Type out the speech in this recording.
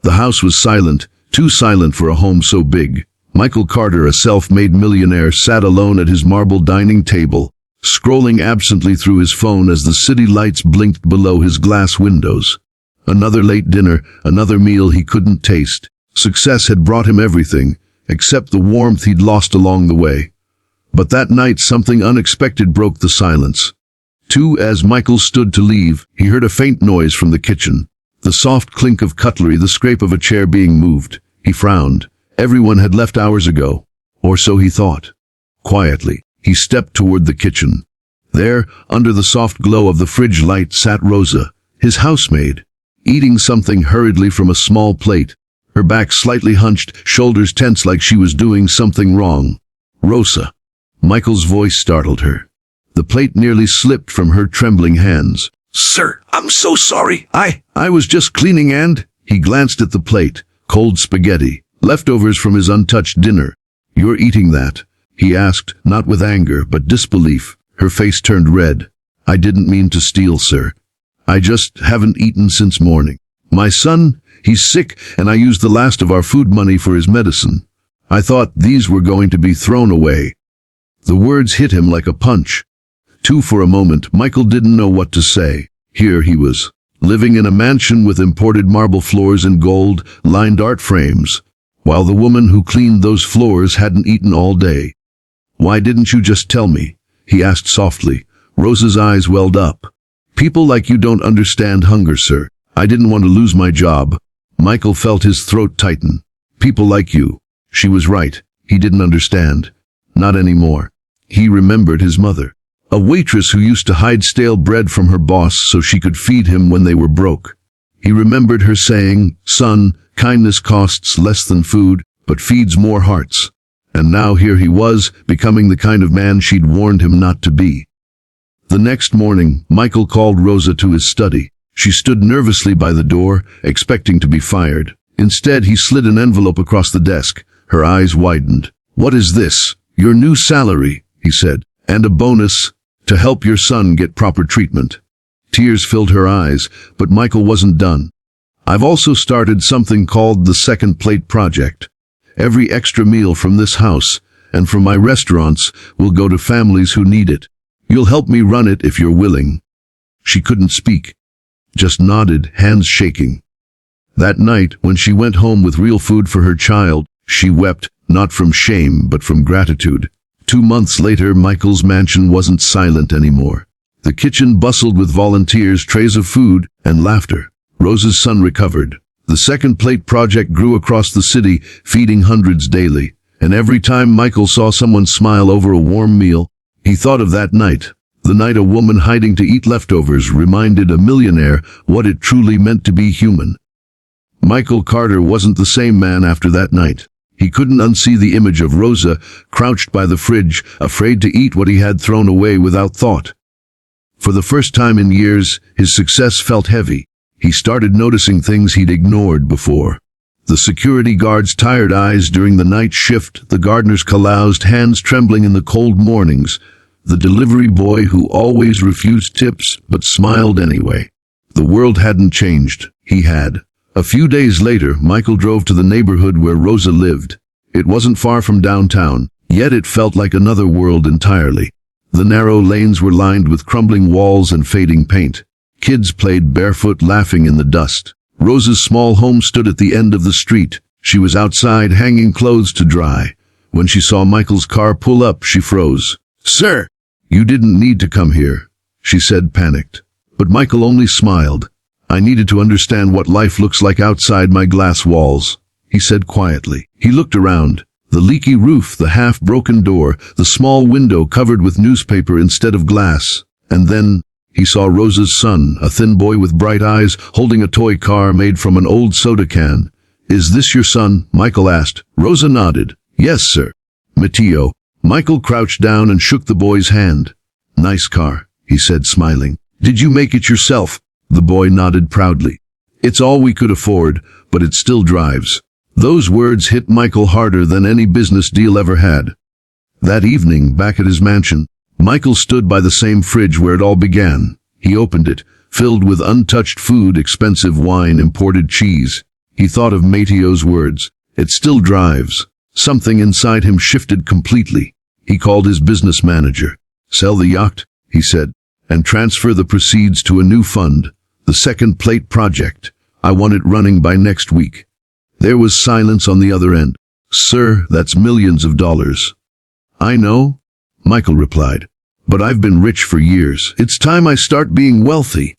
The house was silent, too silent for a home so big. Michael Carter, a self-made millionaire, sat alone at his marble dining table, scrolling absently through his phone as the city lights blinked below his glass windows. Another late dinner, another meal he couldn't taste. Success had brought him everything, except the warmth he'd lost along the way. But that night something unexpected broke the silence. As Michael stood to leave, he heard a faint noise from the kitchen. The soft clink of cutlery, the scrape of a chair being moved. He frowned. Everyone had left hours ago, or so he thought. Quietly, he stepped toward the kitchen. There, under the soft glow of the fridge light, sat Rosa, his housemaid, eating something hurriedly from a small plate, her back slightly hunched, shoulders tense like she was doing something wrong. "Rosa." Michael's voice startled her. The plate nearly slipped from her trembling hands. "Sir, I'm so sorry. I was just cleaning and—" He glanced at the plate. Cold spaghetti, leftovers from his untouched dinner. "You're eating that?" he asked, not with anger, but disbelief. Her face turned red. "I didn't mean to steal, sir. I just haven't eaten since morning. My son, he's sick, and I used the last of our food money for his medicine. I thought these were going to be thrown away." The words hit him like a punch. For a moment, Michael didn't know what to say. Here he was, living in a mansion with imported marble floors and gold-lined art frames, while the woman who cleaned those floors hadn't eaten all day. "Why didn't you just tell me?" he asked softly. Rosa's eyes welled up. "People like you don't understand hunger, sir. I didn't want to lose my job." Michael felt his throat tighten. "People like you." She was right. He didn't understand. Not anymore. He remembered his mother, a waitress who used to hide stale bread from her boss so she could feed him when they were broke. He remembered her saying, "Son, kindness costs less than food, but feeds more hearts." And now here he was, becoming the kind of man she'd warned him not to be. The next morning, Michael called Rosa to his study. She stood nervously by the door, expecting to be fired. Instead, he slid an envelope across the desk. Her eyes widened. "What is this?" "Your new salary," he said, "and a bonus to help your son get proper treatment." Tears filled her eyes, but Michael wasn't done. "I've also started something called the Second Plate Project. Every extra meal from this house, and from my restaurants, will go to families who need it. You'll help me run it if you're willing." She couldn't speak, just nodded, hands shaking. That night, when she went home with real food for her child, she wept, not from shame, but from gratitude. 2 months later, Michael's mansion wasn't silent anymore. The kitchen bustled with volunteers, trays of food, and laughter. Rosa's son recovered. The Second Plate Project grew across the city, feeding hundreds daily. And every time Michael saw someone smile over a warm meal, he thought of that night. The night a woman hiding to eat leftovers reminded a millionaire what it truly meant to be human. Michael Carter wasn't the same man after that night. He couldn't unsee the image of Rosa, crouched by the fridge, afraid to eat what he had thrown away without thought. For the first time in years, his success felt heavy. He started noticing things he'd ignored before. The security guard's tired eyes during the night shift, the gardener's calloused hands trembling in the cold mornings, the delivery boy who always refused tips but smiled anyway. The world hadn't changed. He had. A few days later, Michael drove to the neighborhood where Rosa lived. It wasn't far from downtown, yet it felt like another world entirely. The narrow lanes were lined with crumbling walls and fading paint. Kids played barefoot, laughing in the dust. Rosa's small home stood at the end of the street. She was outside, hanging clothes to dry. When she saw Michael's car pull up, she froze. "Sir, you didn't need to come here," she said, panicked. But Michael only smiled. "I needed to understand what life looks like outside my glass walls," he said quietly. He looked around. The leaky roof, the half-broken door, the small window covered with newspaper instead of glass. And then he saw Rosa's son, a thin boy with bright eyes, holding a toy car made from an old soda can. "Is this your son?" Michael asked. Rosa nodded. "Yes, sir." "Matteo." Michael crouched down and shook the boy's hand. "Nice car," he said, smiling. "Did you make it yourself?" The boy nodded proudly. "It's all we could afford, but it still drives." Those words hit Michael harder than any business deal ever had. That evening, back at his mansion, Michael stood by the same fridge where it all began. He opened it, filled with untouched food, expensive wine, imported cheese. He thought of Mateo's words. It still drives. Something inside him shifted completely. He called his business manager. Sell the yacht, he said, and transfer the proceeds to a new fund, the second plate project. I want it running by next week. There was silence on the other end. Sir, that's millions of dollars. I know, Michael replied, but I've been rich for years. It's time I start being wealthy.